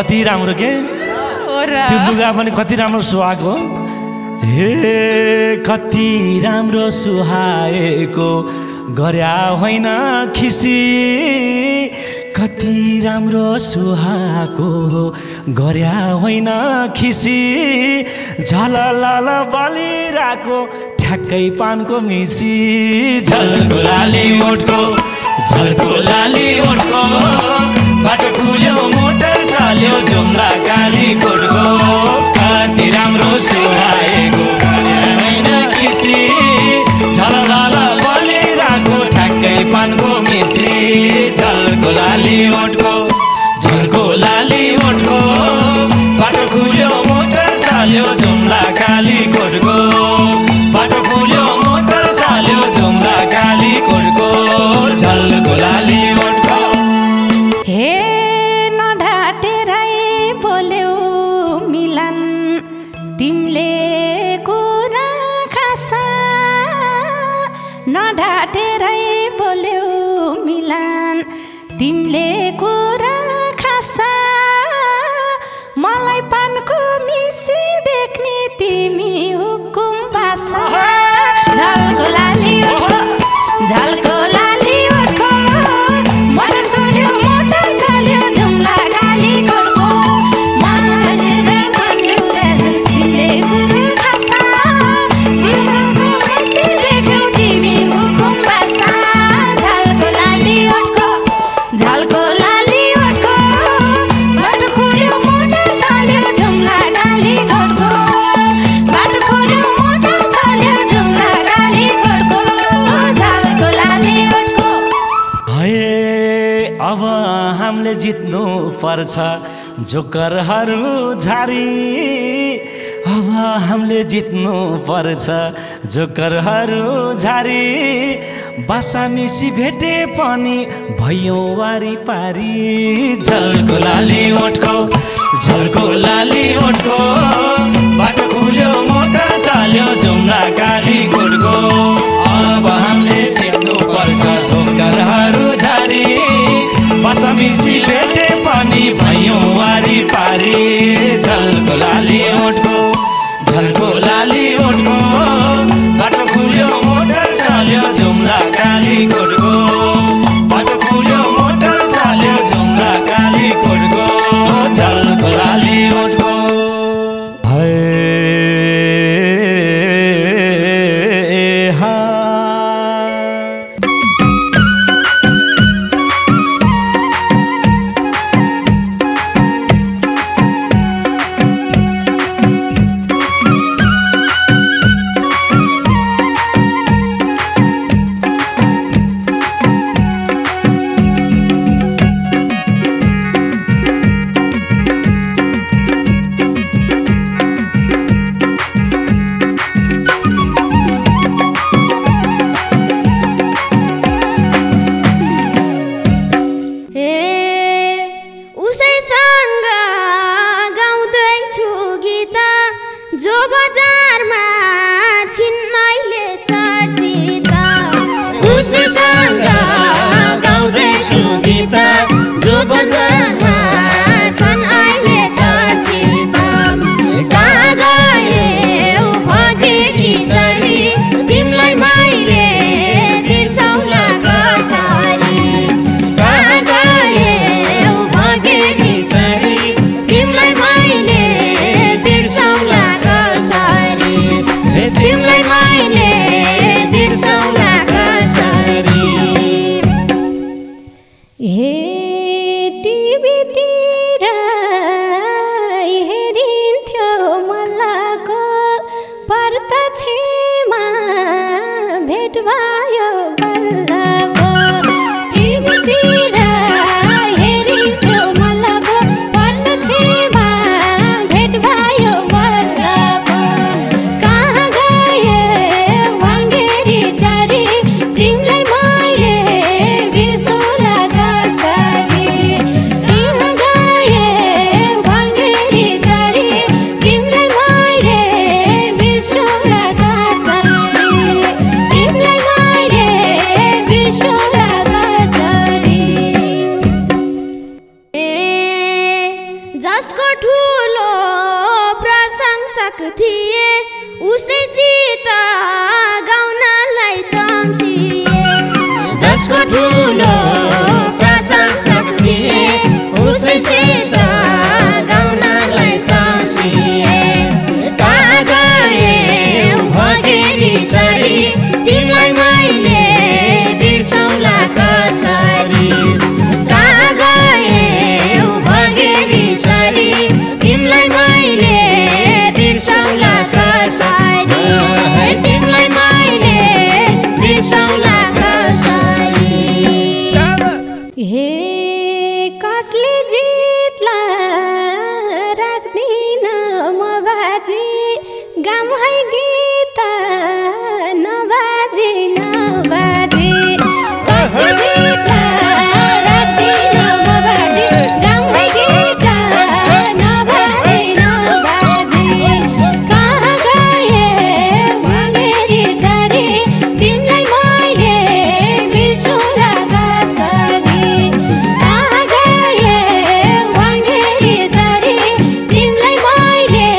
कति राम्रो के त्यो लुगा पनि कति राम्रो सुहाएको हे कति राम्रो सुहाएको गर्या होइन खिसी कति राम्रो सुहाएको गर्या होइन खिसी झललल बलिरहेको ठ्याक्कै पानको मिसी झलको लाली ओठको बाटो खुल्यो मोटर चल्यो जुम्ला काली कोटको कति राम्रो सुहाएको होइन खिसी झलझल बलिरहेको ठ्याक्कै पानको मिसी झलको लाली ओठको बाटो खुल्यो मोटर चल्यो जुम्ला काली कोटको बाटो खुल्यो मोटर चल्यो जुम्ला काली कोटको झलको लाली ओठको हे नढाटेरै बोल्यौ मिलन तिमीले कुरा खासा नढाटेरै बोल्यौ मिलन तिमीले कुरा खासा मलाई पानको मिसी देख्ने तिमी हुकुम भाषा झलको लाली ओठको मोटर चल्यो मोटर चल्यो जुम्ला काली कोटको तिमीले कुरा खासा तिम्रो मिसी देख्यौ तिमी हुकुम भाषा झलको लाली ओठको बाटो खुल्यो मोटर चल्यो जुम्ला काली कोटको बाटो खुल्यो मोटर चल्यो जुम्ला काली कोटको झलको लाली ओठको हे अब हामीले जित्नु पर्छ जोकरहरू झारी अब हामीले जित्नु पर्छ जोकरहरू झारी बासा मिसी भेटे पनि भयो वारी पारी झलको लाली ओठको बाटो खुल्यो मोटर चल्यो जुम्ला काली कोटको अब हामीले जित्नु पर्छ जोकरहरू झारी बासा मिसी भेटे पनि भयो वारी पारी झलको लाली ओठको बाटो खुल्यो मोटर चल्यो जुम्ला काली कोटको बाटो खुल्यो मोटर चल्यो जुम्ला काली कोटको झलको लाली ओठको हे टिभी जसको ठुलो प्रशंसक थिए उसैसित गाउनलाई तम्सिए जसको ठुलो प्रशंसक थिए उसैसित गाउनलाई तम्सिए कहाँ गए भगेरी चरी तिमीलाई मैले बिर्सौँला कसरी कहाँ गए भगेरी चरी तिमीलाई मैले बिर्सौँला कसरी तिमीलाई मैले बिर्सौँला कसरी हे कसले जित्ला राख्दिन म बाजी गाम है गीत नबाजी नबाजी कसले जित्ला राख्दिन म बाजी गाम है गीत नबाजी नबाजी कहाँ गए भगेरी चरी तिमीलाई मैले बिर्सौँला कसरी कहाँ गए भगेरी चरी तिमीलाई मैले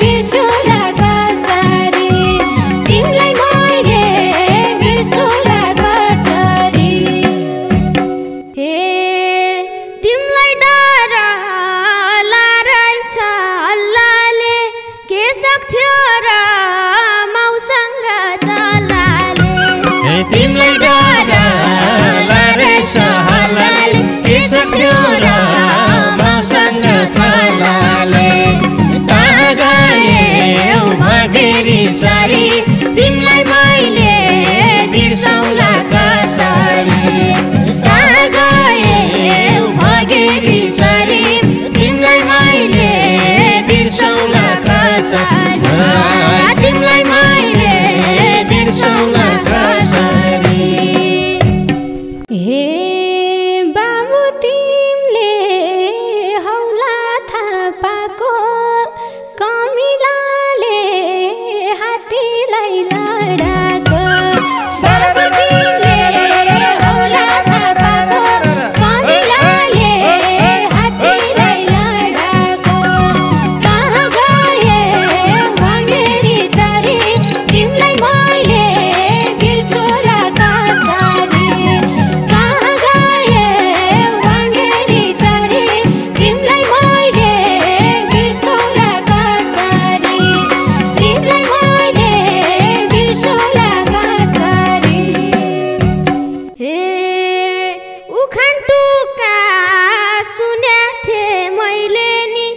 बिर्सौँला कसरी तिमीलाई मैले बिर्सौँला कसरी हे तिमीलाई डर लारहेछ हल्लाले के सक्थ्यो र माउसँग चल्लाले तिमीलाई डर लारहेछ हल्लाले के सक्थ्यो र माउसँग चल्लाले कहाँ गए भगेरी चरी तिमीलाई मैले बिर्सौँला कसरी कहाँ गए भगेरी चरी तिमीलाई मैले बिर्सौँला कसरी तिमीलाई मैले बिर्सौँला कसरी हे बाबु तिमीले हौला थाहा पाएको कमिलाले हात्तीलाई लडाको बाबु तिमीले हौला थाहा पाएको कमिलाले हात्तीलाई लडाको कहाँ गए भगेरी चरी तिमीलाई मैले बिर्सौँला कसरी कहाँ गए भगेरी चरी तिमीलाई मैले बिर्सौँला कसरी तिमीलाई मैले बिर्सौँला कसरी हे उखान टुक्का सुनेको थिएँ मैले नि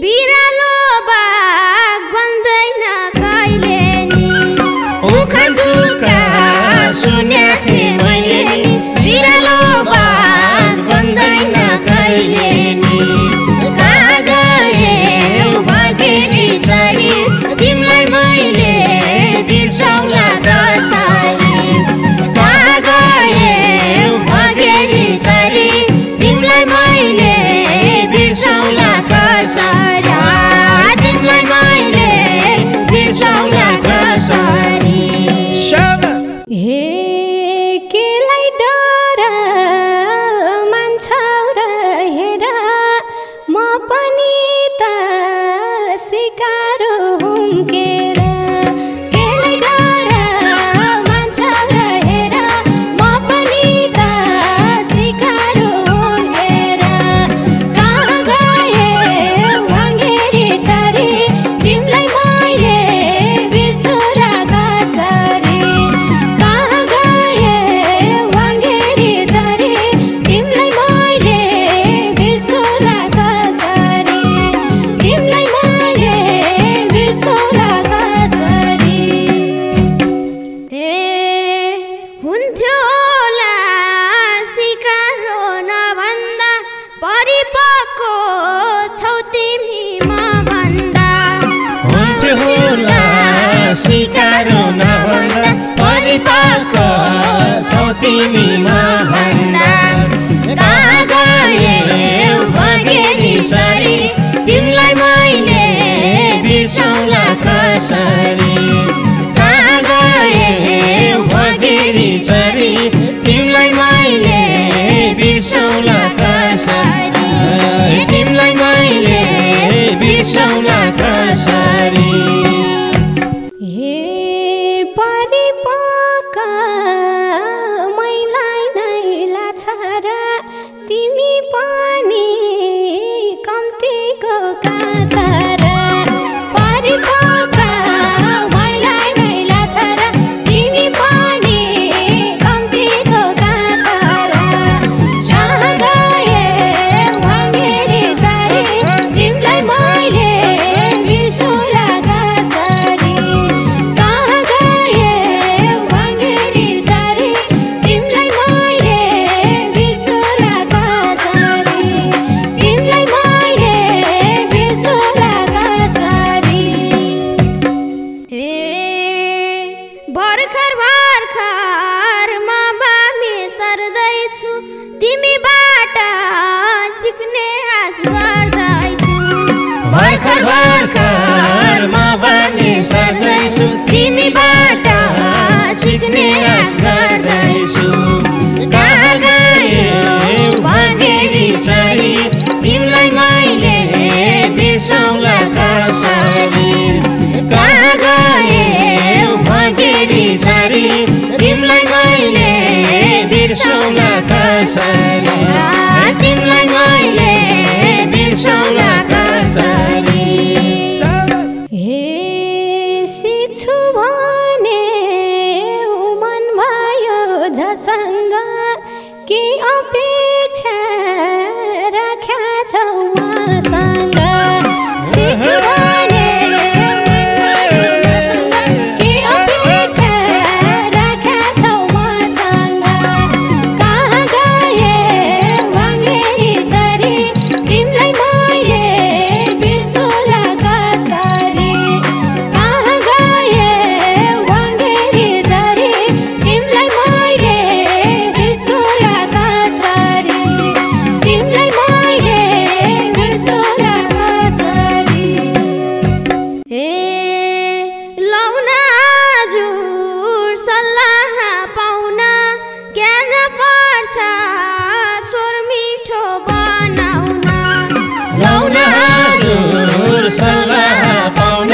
बिरालो बाघ बन्दैन कहिले नि उखान टुक्का सुनेको थिएँ मैले नि बिरालो बाघ बन्दैन कहिले नि कहाँ गए भगेरी चरी तिमीलाई मैले बिर्सौँला कसरी कहाँ गए भगेरी चरी तिमीलाई मैले बिर्सौँला कसरी तिमीलाई मैले बिर्सौँला कसरी हे केलाई डर मान्छौ र हेर म पनि त सिकार हुम्केर केलाई डर मान्छौ र हेर म पनि त सिकार हुम्केर कहाँ गए भगेरी चरी तिमीलाई मैले बिर्सौँला कसरी कहाँ गए भगेरी चरी तिमीलाई मैले बिर्सौँला कसरी तिमीलाई मैले बिर्सौँला कसरी हे हुन्थ्यो होला सिकारो नभन्दा परिपक्व छौ तिमी मभन्दा हुन्थ्यो होला सिकारो नभन्दा परिपक्व छौ तिमी मभन्दा कहाँ गए भगेरी चरी तिमीलाई मैले बिर्सौँला कसरी कहाँ गए भगेरी चरी तिमीलाई मैले बिर्सौँला कसरी तिमीलाई मैले भर्खर भर्खर म भने सर्दैछु तिमीबाट सिक्ने आश गर्दैछु कहाँ गयो भगेरी छोरी तिमीलाई मैले बिर्सौँला कसरी कहाँ गयो भगेरी छोरी तिमीलाई मैले बिर्सौँला कसरी तिमीलाई मैले बिर्सौँला कसरी हे सिक्छु भने मन भयो झसँग के अपेक्षा राख्या छौ मसँग सिक्छु भने के अपेक्षा राख्या छौ मसँग कहाँ गए भगेरी छोरी तिमीलाई मैले बिर्सौँला कसरी कहाँ गए भगेरी छोरी तिमीलाई मैले बिर्सौँला कसरी तिमीलाई मैले बिर्सौँला कसरी हे लौन हजुर सल्लाह पाउन ज्ञान पर्छ स्वर मिठो बनाउन लौन हजुर सल्लाह पाउन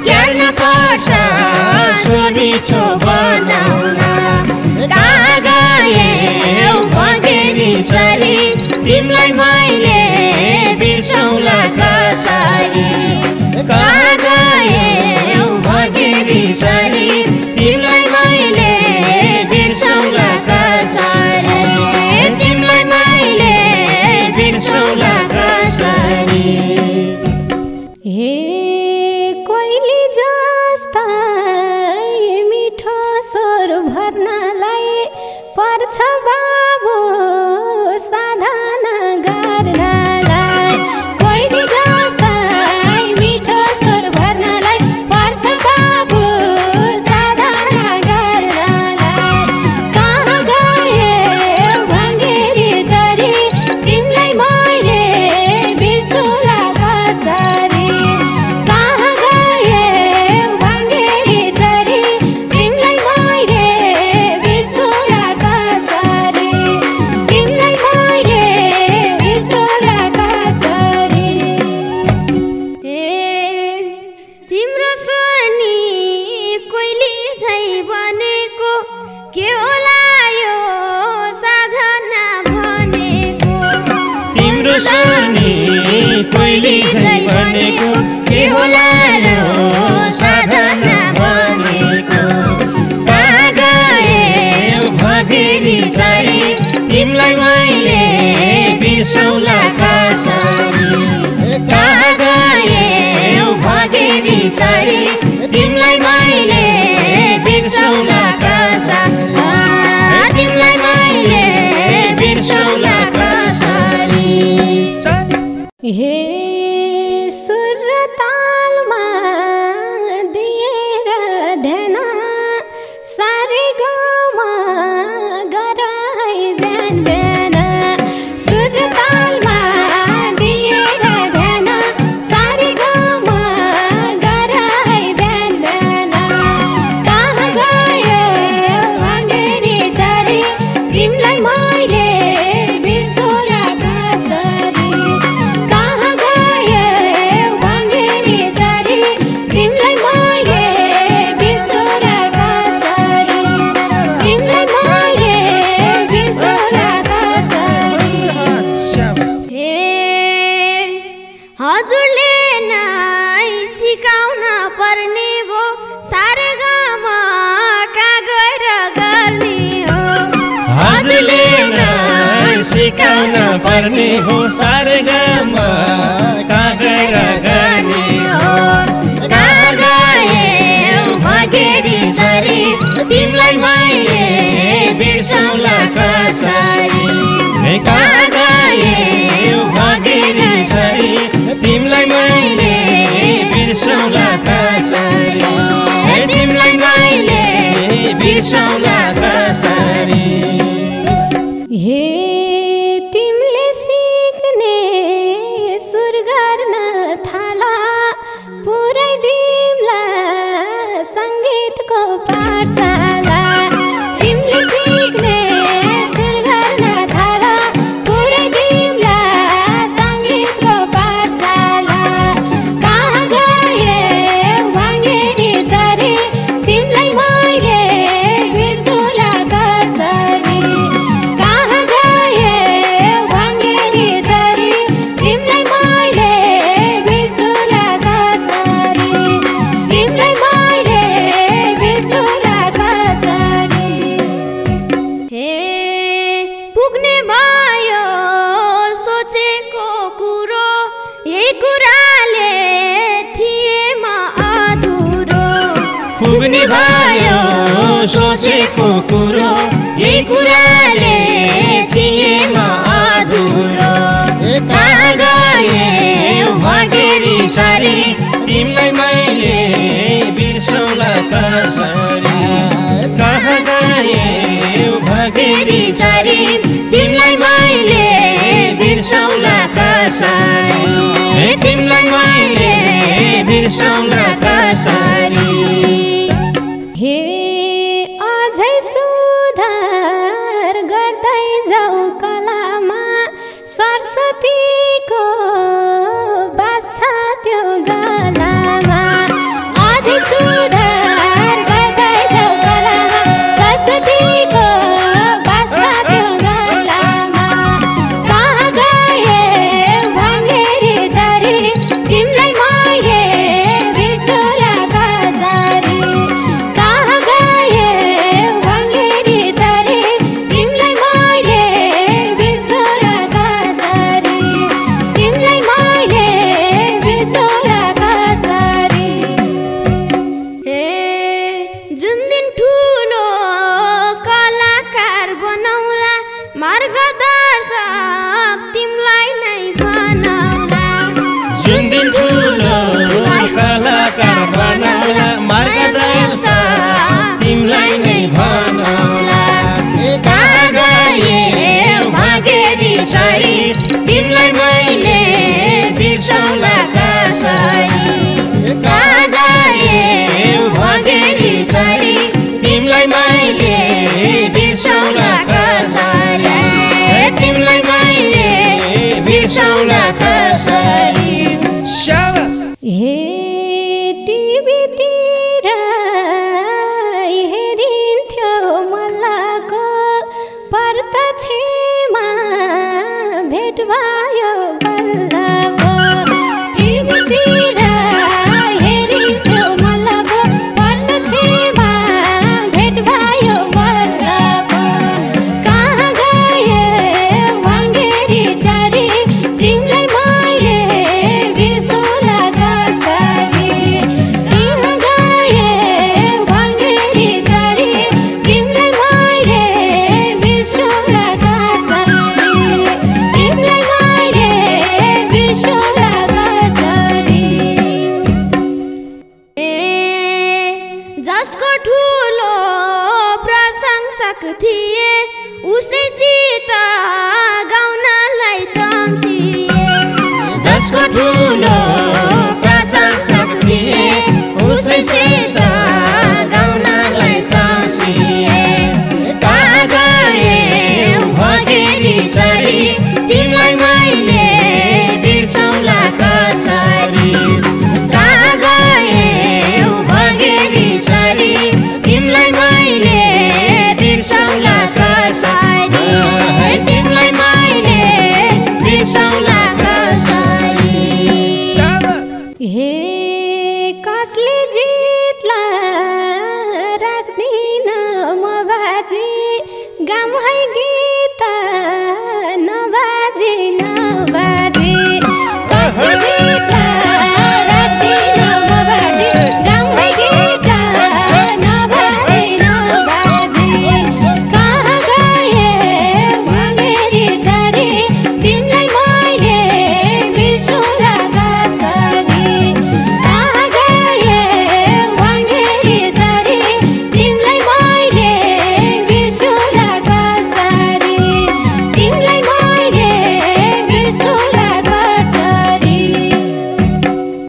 ज्ञान पर्छ स्वर मिठो बनाउन कहाँ गए भगेरी छोरी तिमीलाई मैले बिर्सौँला कसरी कहाँ गए भगेरी छोरी तिमीलाई मैले बिर्सौँला कसरी तिमीलाई मैले बिर्सौँला कसरी हे कोइली जस्ता मिठो स्वर भर्नलाई पर्छ बाबु साधना गर्नलाई कोइली जस्ता मिठो स्वर भर्नलाई पर्छ बाबु साधना गर्नलाई कहाँ गए भगेरी छोरी तिमीलाई मैले बिर्सौँला कसरी कहाँ गए भगेरी छोरी तिमीलाई मैले बिर्सौँला कसरी तिमीलाई मैले बिर्सौँला कसरी तिम्रो स्वर्णी कोइली झै बनेको के होला यो साधना भनेको तिम्रो स्वर्णी कोइली झै बनेको के होला यो साधना भनेको कहाँ गए भगेरी छोरी तिमीलाई मैले बिर्सौँला कसरी कहाँ गए भगेरी छोरी तिमीलाई मैले बिर्सौँला कसरी तिमीलाई मैले बिर्सौँला कसरी हे सुर र तालमा दिएर ध्यान सारे गाउँमा गराई बिहान बिहान सुर र तालमा दिएर ध्यान सारे गाउँमा गराई बिहान बिहान कहाँ गयो भगेरी छोरी तिमीलाई मैले बिर्सौँला कसरी कहाँ गयो भगेरी छोरी तिमीलाई मैले बिर्सौँला कसरी तिमीलाई मैले बिर्सौँला कसरी हे हजुरले नै सिकाउन पर्ने भो सारेगामा कहाँ गएर गर्ने हो हजुरले नै सिकाउन पर्ने हो सारेगामा कहाँ गएर गर्ने हो कहाँ गए भगेरी छोरी तिमीलाई मैले बिर्सौँला कसरी कहाँ गए भगेरी छोरी तिमीलाई मैले बिर्सौँला कसरी तिमीलाई मैले बिर्सौँला कसरी हे तिमीले सिक्ने सुर गर्न कुराले थिए म अधुरो पुग्ने भयो सोचेको कुरो यही कुराले थिए म अधुरो कहाँ गए भगेरी सारी तिमीलाई मैले बिर्सौँला कसरी कहाँ गए भगेरी सारी तिमीलाई मैले बिर्सौँला कसरी तिमीलाई मैले बिर्सौँला कसरी हे अझै सुधार गर्दै जाऊ कलामा सरस्वतीको बासा त्यो गलामा अझै सुधार गर्दै जाऊ कलामा सरस्वतीको बासा त्यो गलामा कहाँ गए भङ्गेरी झरी तिमीलाई मैले बिर्सौँला कसरी कहाँ गए भङ्गेरी झरी तिमीलाई मैले बिर्सौँला कसरी तिमीलाई मैले बिर्सौँला कसरी हे जुन दिन ठुलो कलाकार बनाउला मार्गदर्शक तिमीलाई नै बनाउला जुन दिन ठुलो कलाकार बनाउला मार्गदर्शक तिमीलाई नै बनाउला कहाँ गए भगेरी सारी तिमीलाई मैले बिर्सौँला कसरी कहाँ गए भगेरी सारी तिमीलाई मैले बिर्सौँला कसरी तिमीलाई मैले बिर्सौँला कसरी हे टिभीतिर हेरिन्थ्यो मल्लको प्रत्यक्षमा भेट भयो बल्ल टिभीतिर हेरिन्थ्यो मल्लको प्रत्यक्षमा भेट भयो बल्ल कहाँ गए भङ्गेरी झरी तिमीलाई मैले बिर्सौँला कसरी कहाँ गए भङ्गेरी झरी तिमीलाई मैले बिर्सौँला कसरी तिमीलाई मैले बिर्सौँला कसरी जसको ठुलो प्रशंसक थिए उसैसित गाउनलाई तम्सिए जसको ठुलो प्रशंसक थिए उसैसित गाउनलाई तम्सिए कहाँ गए भगेरी सारी तिमीलाई मैले बिर्सौँला कसरी कहाँ गए भगेरी सारी तिमीलाई मैले बिर्सौँला कसरी तिमीलाई मैले बिर्सौँला कसरी हे कसले जी